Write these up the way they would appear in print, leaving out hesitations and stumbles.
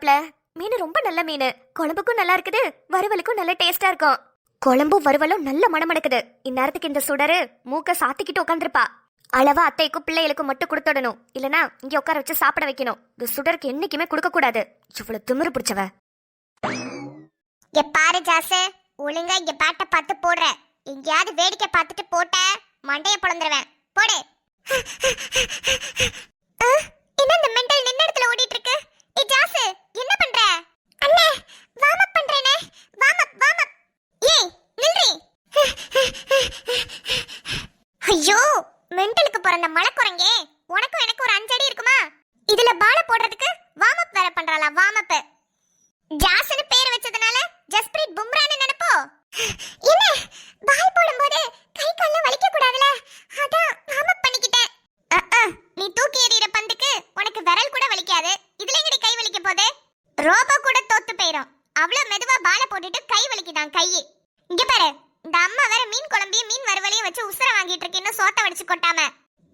மாப்ள. மீன் ரொம்ப நல்ல மீன். குழம்புக்கும் நல்லா இருக்குது, வறுவலுக்கும் நல்ல டேஸ்டா இருக்கும். குழம்பும் வறுவலும் நல்ல மணமணக்குது. இந்நேரத்துக்கு இந்த சுடரு மூக்க சாத்திக்கிட்டு உட்காந்துருப்பா. அளவா அத்தைக்கும் பிள்ளைகளுக்கும் மட்டும் கொடுத்துடணும், இல்லனா இங்க உட்கார வச்சு சாப்பிட வைக்கணும். இந்த சுடருக்கு என்னைக்குமே கொடுக்க கூடாது. இவ்வளவு திமிரு பிடிச்சவ. பாரு ஜாசு, ஒழுங்கா இங்க பாட்ட பார்த்து போடுற. எங்கேயாவது வேடிக்கை பார்த்துட்டு போட்ட மண்டைய பொளந்துருவேன். போடு. என்ன இந்த மெண்டல் நின்ன இடத்துல ஓடிட்டு இருக்கு? ஜாசு என்ன பண்ற? அண்ணே வார்ம் அப் பண்றேனே. Warm up. ஏய் நில்றி. ஐயோ மெண்டலுக்கு பிறந்த மலக்குரங்கே, உனக்கும் எனக்கு ஒரு 5 அடி இருக்குமா? இதுல பால போடுறதுக்கு வார்ம் அப் வேற பண்றாளா? Warm up. ஜாஸ்னு பேர் வச்சதனால ஜஸ்பிரீத் பும்ரான்னு நினைப்போ? என்ன பால் போடும்போது கை கால்ல வலிக்க கூடாதுல, அதான் வார்ம் அப் பண்ணிக்கிட்டேன். நீ தூக்கி எறிகிற பந்துக்கு உனக்கு விரல் கூட வலிக்காது, இதுல எங்கடி கை வலிக்க போதே? ரோபோ கூட தோத்து போயிடும். அவ்வளவு மெதுவா பால போட்டுட்டு கை வலிக்குதான் கை. இங்க பாரு, இந்த அம்மா வேற மீன் குழம்பையும் மீன் வறுவலையும் வச்சு உசுர வாங்கிட்டு இருக்கு, இன்னும் சோத்த வடிச்சு கொட்டாம.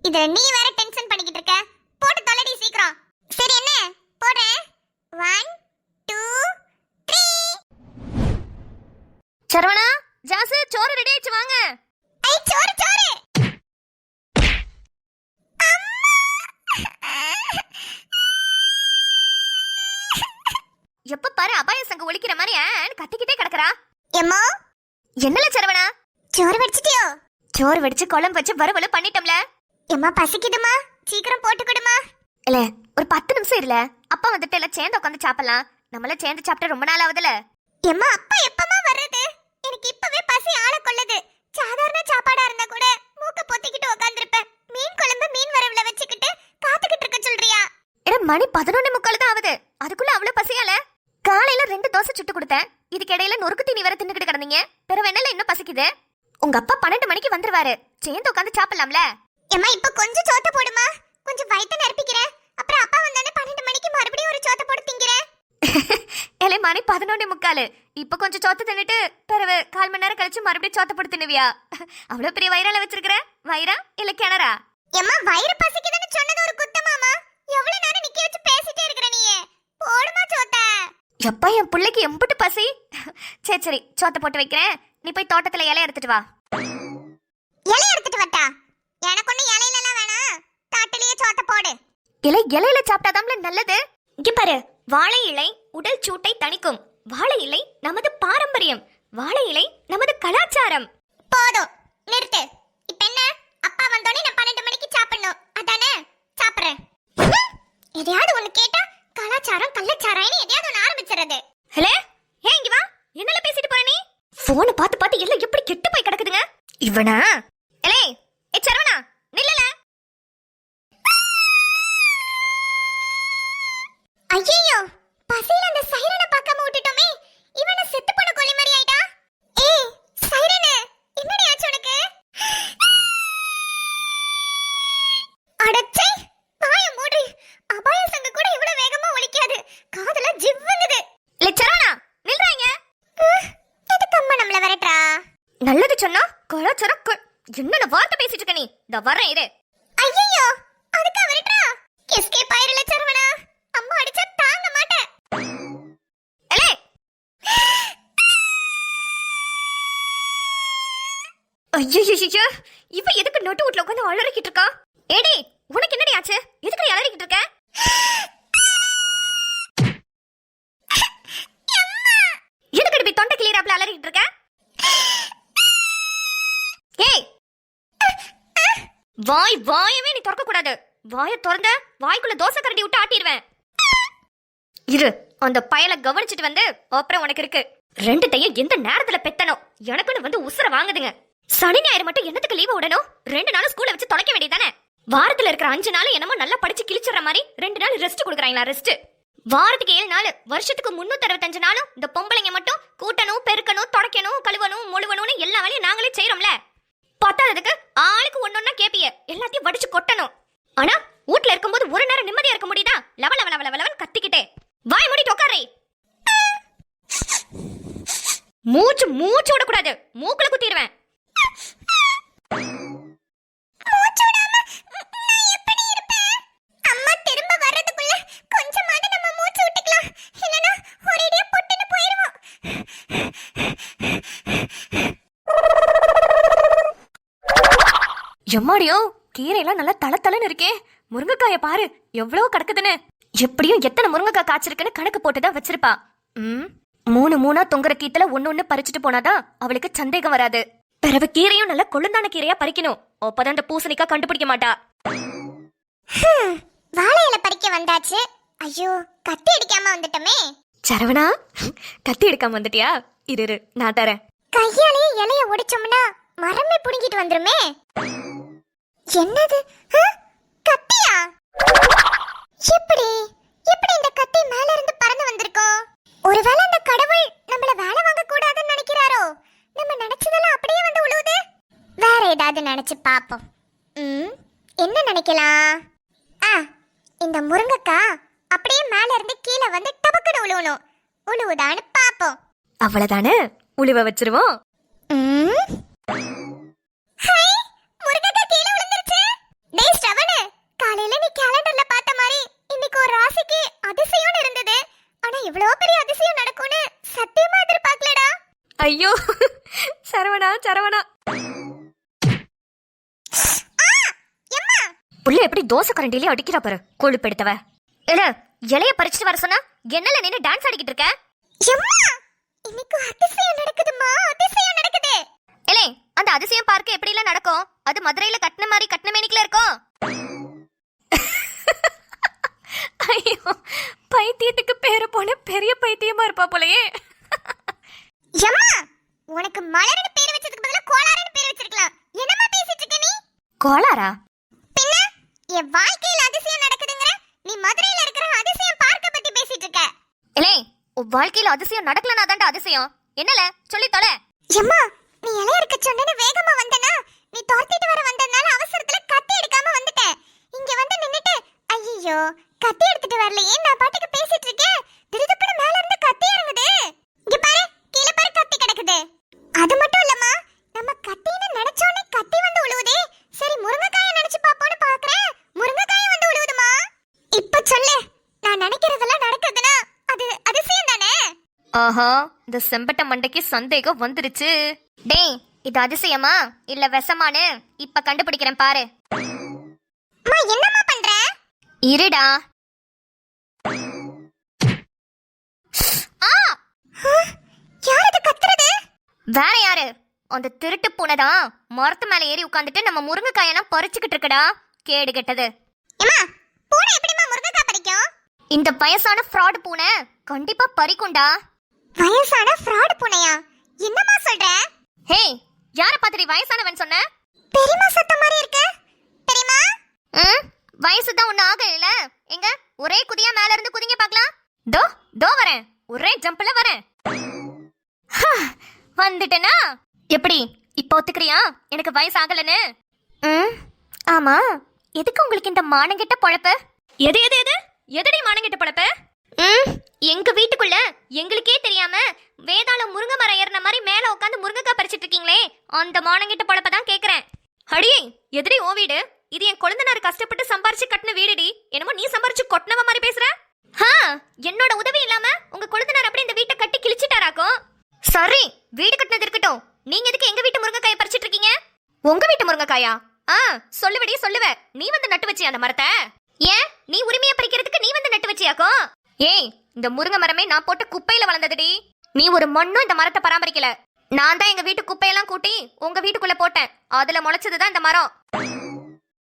இதுல நீ வேற டென்ஷன் பண்ணிக்கிட்டு இருக்க. போட்டு தொலைடி சீக்கிரம். சரி என்ன போடுறேன். 1 2 3. சரவணா, ஜாசு, சோறு ரெடி ஆயிடுச்சு, வாங்க. ஐ சோறு. எப்ப பாரு அபாய சங்க ஒலிக்கிற மாதிரி கத்திக்கிட்டே கிடக்குறா. எம்மா என்னல சரவணா? சோறு வடிச்சிட்டியோ? சோறு வடிச்சு குழம்பு வச்சு வறுவலு பண்ணிட்டோம்ல. எம்மா பசிக்குதுமா, சீக்கிரம் போட்டு கொடுமா. இல்ல ஒரு 10 நிமிஷம் இருல, அப்பா வந்துட்டு எல்லாம் சேர்ந்து உட்காந்து சாப்பிடலாம். நம்மள சேர்ந்து சாப்பிட்டு ரொம்ப நாள் ஆகுதுல. எம்மா அப்பா எப்பமா வர்றது? எனக்கு இப்பவே பசி ஆள கொள்ளுது. சாதாரண சாப்பாடா இருந்தா கூட மூக்க பொத்திக்கிட்டு உட்கார்ந்திருப்பேன். மீன் குழம்பு மீன் வறுவல வச்சுக்கிட்டு காத்துக்கிட்டு இருக்க சொல்றியா? எட மணி 11:45 தான் ஆகுது, அதுக்குள்ள அவ்வளவு பசியால? காலையில 2 தோசை சுட்டு கொடுத்தேன், இதுக்கு இடையில நொறுக்கு தீனி வேற தின்னுக்கிட்டு கிடந்தீங்க. பிறகு என்னல இன்னும் பசிக்குது? உங்க அப்பா 12 மணிக்கு வந்துருவாரு, சேர்ந்து உட்காந்து சாப்பிடலாம்ல. எம்மா இப்ப கொஞ்சம் சோத்த போடுமா, கொஞ்சம் வயித்தை நிரப்பிக்கிறேன். அப்புறம் அப்பா வந்தானே 12 மணிக்கு மறுபடியும் ஒரு சோத்த போட்டு திங்கிறேன். ஏலே மணி 11:45, இப்ப கொஞ்சம் சோத்த தின்னுட்டு பிறகு 1/4 மணி நேரம் கழிச்சு மறுபடியும் சோத்த போட்டு தின்னுவியா? அவ்வளவு பெரிய வயிறால வச்சிருக்கிற? வயிறா இல்ல கிணறா? எம்மா வயிறு பசிக்குதுன்னு சொன்னது ஒரு குத்தமாமா? எவ்வளவு நேரம் நிக்க வச்சு பேசிட்டே இருக்கற நீயே? போடுமா சோத்த. எப்பா என் பிள்ளைக்கு எம்புட்டு பசி. சரி சோத்த போட்டு வைக்கிறேன், நீ போய் தோட்டத்துல இலை எடுத்துட்டு வா. இலை எடுத்துட்டு வட்டா? எனக்கு ஒண்ணு இலையில எல்லாம் வேணாம், தாட்டிலேயே சோத்த போடு. இலையில சாப்பிட்டாதாம்ல நல்லது. இங்க பாரு, வாழை இலை உடல் சூட்டை தணிக்கும். வாழை இலை நமது பாரம்பரியம். வாழை இலை நமது கலாச்சாரம். போதும் நிறுத்து. இப்ப என்ன, அப்பா வந்தோடனே நான் 12 மணிக்கு சாப்பிடணும் அதானே? சாப்பிடுறேன். எதையாவது ஒண்ணு கேட்டா கலாச்சாரம் கள்ளச்சாராயன்னு எதையாவது ஒண்ணு ஆரம்பிச்சிடுறது. ஹலோ, ஏன் இங்க வா. என்னல பேசிட்டு போற நீ? போனை பார்த்து பார்த்து எல்லாம் எப்படி கெட்டு போய் கிடக்குதுங்க. இவனா? ஏலே ஏ சரவணா நில்லல. ஐயோ பசியில அந்த சைரனை பார்க்காம விட்டுட்டோமே. இவன செத்து போன கோழி மாதிரி ஆயிட்டா. ஏய் சைரனே, என்னடி ஆச்சு உனக்கு? அடச்சே, வாய மூடு. அபாய சங்க கூட இவ்வளவு வேகமா ஒலிக்காது, காதுல ஜிவ்வுங்குது. இல்ல சரவணா நில்றாங்க. எதுக்கு அம்மா நம்மள வரட்டா? நல்லது சொன்னா கலாச்சாரம் என்னென்ன வார்த்தை பேசிட்டு இருக்க நீ? இந்த வரேன் இரு. ஐயோ அதுக்கு வரட்டா? எஸ்கேப் ஆயிரல சரவணா, அம்மா அடிச்சா தாங்க மாட்டேன். ஏலே ஐயோ, இவ எதுக்கு நோட்டு வீட்ல உட்கார்ந்து அலறிக்கிட்டு இருக்கா? ஏடி உனக்கு என்னடி ஆச்சு? எதுக்கு அலறிக்கிட்டு இருக்க? எதுக்கு இப்படி தொண்டை கிளியராப்ல அலறிக்கிட்டு இருக்க? ஏய் வாயவே நீ திறக்க கூடாது. வாயை திறந்த வாய்க்குள்ள தோசை கரண்டி விட்டு ஆட்டிடுவேன். இரு, அந்த பயலை கவனிச்சிட்டு வந்து அப்புறம் உனக்கு இருக்கு. 2 தையும் எந்த நேரத்துல பெத்தனோ எனக்குன்னு வந்து உசுர வாங்குதுங்க. சனி ஞாயிறு மட்டும் என்னத்துக்கு லீவ் விடணும்? 2 நாள் ஸ்கூல்ல வச்சு தொலைக்க வேண்டியதானே? வாரத்துல இருக்கிற 5 நாள் என்னமோ நல்லா படிச்சு கிழிச்சிடுற மாதிரி 2 நாள் ரெஸ்ட் கொடுக்குறாங்களா? ரெஸ்ட் வாரத்துக்கு 7 நாள், வருஷத்துக்கு 365 நாளும் இந்த பொம்பளைங்க மட்டும் கூட்டணும், பெருக்கணும், தொடக்கணும், கழுவணும், முழுவணும்னு எல்லா வேலையும் நாங்களே செய்யறோம்ல. பத்தாததுக்கு ஆளுக்கு ஒன்னொன்னா கேப்பிய எல்லாத்தையும் வடிச்சு கொட்டணும். ஆனா வீட்ல இருக்கும்போது ஒரு நேரம் நிம்மதியா இருக்க முடியுதா? லவலவன் கத்திக்கிட்டே வாய் மூடிட்டு உட்காரே. மூச்சு விடக்கூடாது, மூக்குல குத்திடுவேன். அம்மா திரும்ப வர்றதுக்குள்ள கொஞ்சமாவது நம்ம மூச்சு விட்டுக்கலாம். எம்மாடியோ கீரையெல்லாம் நல்லா தளன்னு இருக்கே. முருங்கைக்காய பாரு எவ்வளவு கிடக்குதுன்னு. எப்படியும் எத்தனை முருங்கைக்காய் காய்ச்சிருக்குன்னு கணக்கு போட்டுதான் வச்சிருப்பா. மூணு மூணா தொங்குற கீத்துல ஒண்ணு பறிச்சுட்டு போனாதான் அவளுக்கு சந்தேகம் வராது. பிறகு கீரையும் நல்லா கொழுந்தான கீரையா பறிக்கணும். அப்பதான் அந்த பூசணிக்கா கண்டுபிடிக்க மாட்டா. வாழை இலை பறிக்க வந்தாச்சு. ஐயோ, கத்தி அடிக்காம வந்துட்டோமே. சரவணா, கத்தி எடுக்காம வந்துட்டியா? இரு நான் தரேன். கையாலே இலைய ஒடிச்சோம்னா மரமே புடுங்கிட்டு வந்துருமே. என்னது? கத்தியா? எப்படி எப்படி இந்த கத்தி மேல இருந்து பறந்து வந்திருக்கோம்? ஒருவேளை அந்த கடவுள் நம்மள வேலை வாங்க கூடாதுன்னு நினைக்கிறாரோ? நம்ம நினைச்சதெல்லாம் அப்படியே வந்து உழுவுது. வேற ஏதாவது நினைச்சு பாப்போம். என்ன நினைக்கலாம்? இந்த முருங்கைக்காய் அப்படியே மேல இருந்து கீழே வந்து டபக்குன்னு உழுவணும். உழுவுதான்னு பாப்போம். அவ்வளவுதானே, உழுவ வச்சிருவோம். முருங்கைக்காய் கீழே விழுந்துருச்சு. டேய் ஸ்ரவணு, காலையில நீ கேலண்டர்ல பார்த்த மாதிரி இன்னைக்கு ஒரு ராசிக்கு அதிசயம் இருந்தது. ஆனா இவ்வளவு பெரிய அதிசயம் நடக்கும்னு சத்தியமா எதிர்பார்க்கலடா. ஐயோ சரவணா. புள்ள எப்படி தோசை கரண்டிலே அடிக்கிறா பாரு, கொழுப்பெடுத்தவ. இலைய பறிச்சுட்டு வர சொன்னா என்னல நின்னு டான்ஸ் ஆடிக்கிட்டு இருக்க? இன்னைக்கு அதிசயம் நடக்குதுமா, அதிசயம் நடக்குது. ஏலே, அந்த அதிசயம் பார்க்க எப்படி எல்லாம் நடக்கும்? அது மதுரையில கட்டின மாதிரி கட்டின மேனிக்கல இருக்கும். ஐயோ, பைத்தியத்துக்கு பேரு போன பெரிய பைத்தியமா இருப்பா போலயே. உனக்கு மலர்னு பேர் வச்சதுக்கு பதிலா கோளாறுன்னு பேர் வச்சிருக்கலாம். என்னமா பேசிட்டு இருக்க நீ? கோளாரா? பின்ன என் வாழ்க்கையில அதிசயம் நடக்குதுங்கற, நீ மதுரையில இருக்கிற அதிசயம் பார்க்க பத்தி பேசிட்டு இருக்க. ஏலே, உன் வாழ்க்கையில அதிசயம் நடக்கலனா தான்டா அதிசயம். என்னல சொல்லி தொலை. அம்மா, நீ இலைய இருக்க சொன்னேன்னு வேகமா வந்தனா, நீ துரத்திட்டு வர வந்தனால அவசரத்துல கத்தி எடுக்காம வந்துட்டேன். இங்க வந்து நின்னுட்டு ஐயோ கத்தி எடுத்துட்டு வரலையே, நான் பாட்டுக்கு பேசிட்டு இருக்கேன். திடுதுப்புன்னு மேல இருந்து கத்தி இறங்குது. இங்க பாரு, கீழ பாரு கத்தி கிடக்குது. அது மட்டும் இல்லம்மா, நம்ம கத்தின்னு நினைச்சோனே கத்தி வந்து உழுவுதே. சரி முருங்கைக்காயை நினைச்சு பாப்போன்னு பாக்குறேன், முருங்கைக்காயை வந்து உழுவுதுமா. இப்ப சொல்லு, நான் நினைக்கிறதெல்லாம் நடக்குதுன்னா அது அதிசயம் தானே? ஆஹா, இந்த செம்பட்ட மண்டைக்கு சந்தேகம் வந்துருச்சு. டேய், இது அதிசயமா இல்ல விஷமானு இப்ப கண்டுபிடிக்கிறேன் பாரு. அம்மா, என்னம்மா பண்ற? இருடா. யார் இது கத்துறது? வேற யாரு? அந்த திருட்டு பூனைதான் மரத்து மேல ஏறி உட்கார்ந்துட்டு நம்ம முருங்கைக்காயெல்லாம் பறிச்சுக்கிட்டு இருக்கடா. கேடு கெட்டது. அம்மா, பூனை எப்படிமா முருங்கைக்காய் பறிக்கும்? இந்த வயசான ஃப்ராட் பூனை கண்டிப்பா பறிக்கும்டா. வயசான ஃப்ராட் பூனையா? என்னம்மா சொல்ற? ஹே, யார பாத்துடி வயசானவன் சொன்ன? பெரியம்மா சத்தம் மாதிரி இருக்கு. பெரியம்மா? வயசுதான் ஒண்ணு ஆகல. எங்க ஒரே குதியா மேல இருந்து குதிங்க பார்க்கலாம். தோ வரேன். ஒரே ஜம்ப்ல வரேன். வந்துட்டேனா? எப்படி இப்போ ஒத்துக்கிறியா எனக்கு வயசு ஆகலன்னு? ஆமா. எதுக்கு உங்களுக்கு இந்த மானங்கெட்ட பொழப்பு? எதடி மானங்கெட்ட பொழப்பு? எங்க வீட்டுக்குள்ள எங்களுக்கே தெரியாம வேதாளம் முருங்கை மரம் ஏறின மாதிரி மேல உட்காந்து முருங்கைக்காய் பறிச்சிட்டு இருக்கீங்களே, அந்த மானங்கெட்ட பொழப்ப தான் கேக்குறேன். அடியே, எதிரி ஓ வீடு? இது என் கொழுந்தனார் கஷ்டப்பட்டு சம்பாரிச்சு கட்டின வீடுடி. என்னமோ நீ சம்பாரிச்சு கொட்டினவ மாதிரி பேசுற. என்னோட உதவி இல்லாம உங்க கொழுந்தனார் அப்படி இந்த வீட்டை கட்டி கிழிச்சிட்டாராக்கும். சரி, வீடு கட்டினது இருக்கட்டும். நீங்க எதுக்கு எங்க வீட்டு முருங்கைக்காயை பறிச்சிட்டு இருக்கீங்க? உங்க வீட்டு முருங்கைக்காயா? சொல்லுவடி சொல்லுவ. நீ வந்து நட்டு வச்சியா அந்த மரத்தை? ஏன் நீ உரிமையை பறிக்கிறதுக்கு நீ வந்து நட்டு வச்சியாக்கும்? ஏய், இந்த முருங்கை மரமே நான் போட்டு குப்பையில வளர்ந்ததுடி. நீ ஒரு மண்ணும் இந்த மரத்தை பராமரிக்கல. நான் தான் எங்க வீட்டு குப்பையெல்லாம் கூட்டி உங்க வீட்டுக்குள்ள போட்டேன். அதுல முளைச்சதுதான் இந்த மரம்.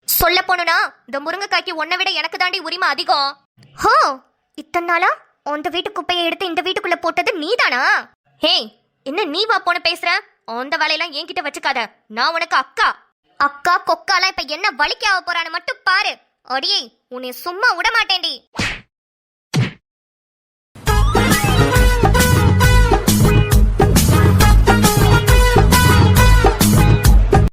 சொல்ல போனா இந்த முருங்கைக்காய்க்கு உன்னை விட எனக்கு தாண்டி உரிமை அதிகம். ஹோ, இத்தனை நாளா அந்த வீட்டு குப்பையை எடுத்து இந்த வீட்டுக்குள்ள போட்டது நீதானா? ஹே, என்ன நீ வா போன பேசுற? அந்த வேலையெல்லாம் என்கிட்ட வச்சுக்காத. நான் உனக்கு அக்கா கொக்காலாம் இப்ப என்ன வலிக்க ஆக போறான்னு மட்டும் பாரு. அடியே, உன்னை சும்மா விட மாட்டேன்டி.